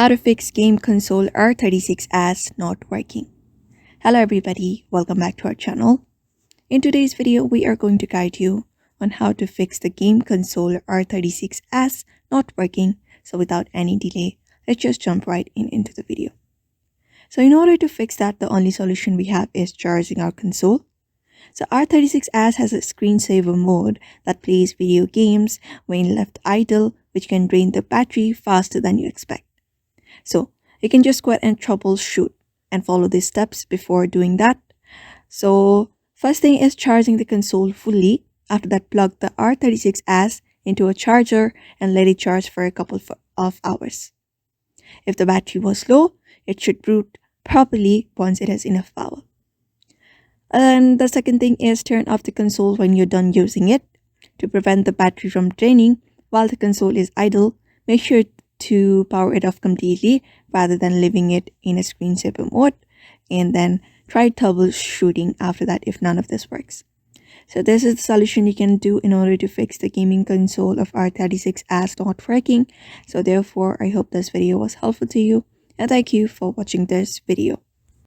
How to fix Game Console R36S not working. Hello everybody, welcome back to our channel. In today's video, we are going to guide you on how to fix the Game Console R36S not working. So without any delay, let's just jump right into the video. So in order to fix that, the only solution we have is charging our console. So R36S has a screensaver mode that plays video games when left idle, which can drain the battery faster than you expect. So you can just go ahead and troubleshoot and follow these steps before doing that. So first thing is charging the console fully. After that, plug the R36S into a charger and let it charge for a couple of hours. If the battery was low, it should boot properly once it has enough power. And the second thing is turn off the console when you're done using it. To prevent the battery from draining while the console is idle, make sure to power it off completely rather than leaving it in a screensaver mode, and then try troubleshooting after that if none of this works. So this is the solution you can do in order to fix the gaming console of R36S not working. So therefore, I hope this video was helpful to you, and thank you for watching this video.